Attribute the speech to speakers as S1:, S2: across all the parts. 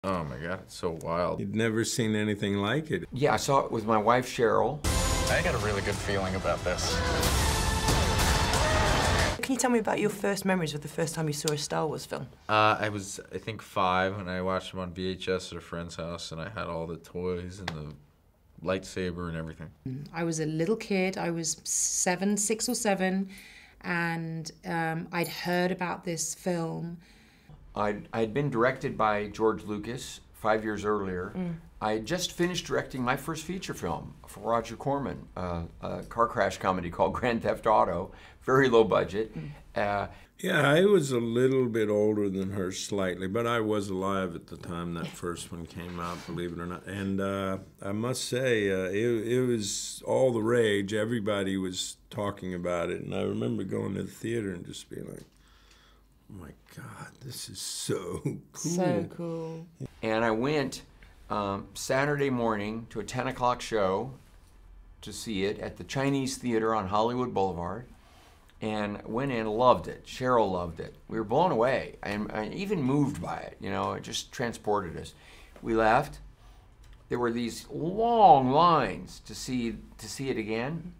S1: Oh my God, it's so wild.
S2: You'd never seen anything like it.
S3: Yeah, I saw it with my wife, Cheryl.
S4: I got a really good feeling about this.
S5: Can you tell me about your first memories of the first time you saw a Star Wars film?
S1: I was, I think, 5, and I watched them on VHS at a friend's house, and I had all the toys and the lightsaber and everything.
S6: I was a little kid. I was 6 or 7, and I'd heard about this film.
S3: I'd been directed by George Lucas 5 years earlier. I had just finished directing my first feature film for Roger Corman, a car crash comedy called Grand Theft Auto, very low budget.
S2: Yeah, I was a little bit older than her slightly, but I was alive at the time that first one came out, believe it or not. And I must say, it was all the rage. Everybody was talking about it. And I remember going to the theater and just being like, oh my God, this is so cool.
S6: So cool.
S3: And I went Saturday morning to a 10 o'clock show to see it at the Chinese Theater on Hollywood Boulevard. And went in, loved it. Cheryl loved it. We were blown away and even moved by it. You know, it just transported us. We left. There were these long lines to see it again.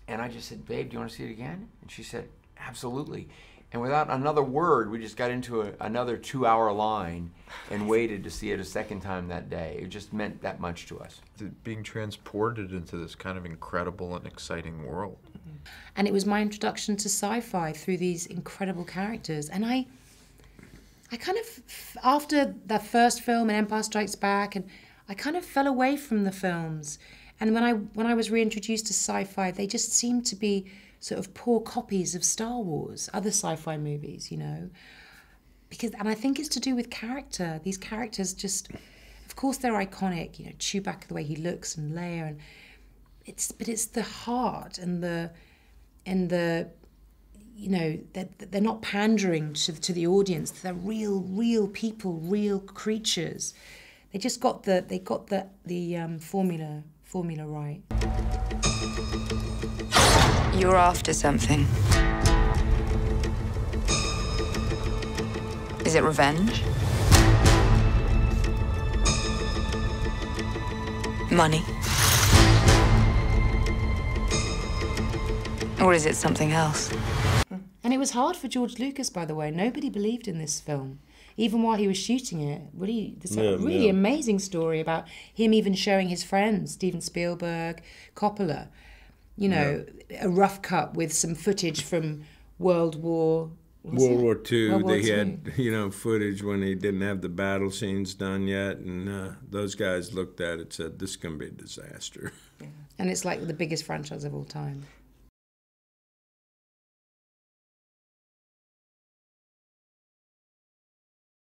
S3: And I just said, babe, do you want to see it again? And she said, absolutely. And without another word, we just got into another 2-hour line and waited to see it a second time that day. It just meant that much to us.
S1: Being transported into this kind of incredible and exciting world.
S6: And it was my introduction to sci-fi through these incredible characters. And I kind of, after that first film and Empire Strikes Back, and I kind of fell away from the films. And when I was reintroduced to sci-fi, they just seemed to be sort of poor copies of Star Wars, other sci-fi movies, you know. And I think it's to do with character. These characters just, of course they're iconic, you know, Chewbacca, the way he looks, and Leia, and but it's the heart and the you know, they're not pandering to the audience. They're real people, real creatures. They just got the formula right.
S7: You're after something. Is it revenge? Money? Or is it something else?
S6: And it was hard for George Lucas, by the way. Nobody believed in this film, even while he was shooting it. Really, there's a really amazing story about him even showing his friends, Steven Spielberg, Coppola, you know, a rough cut with some footage from World War
S2: II. They had, you know, footage when he didn't have the battle scenes done yet, and those guys looked at it and said, this is going to be a disaster.
S6: Yeah. And it's like the biggest franchise of all time.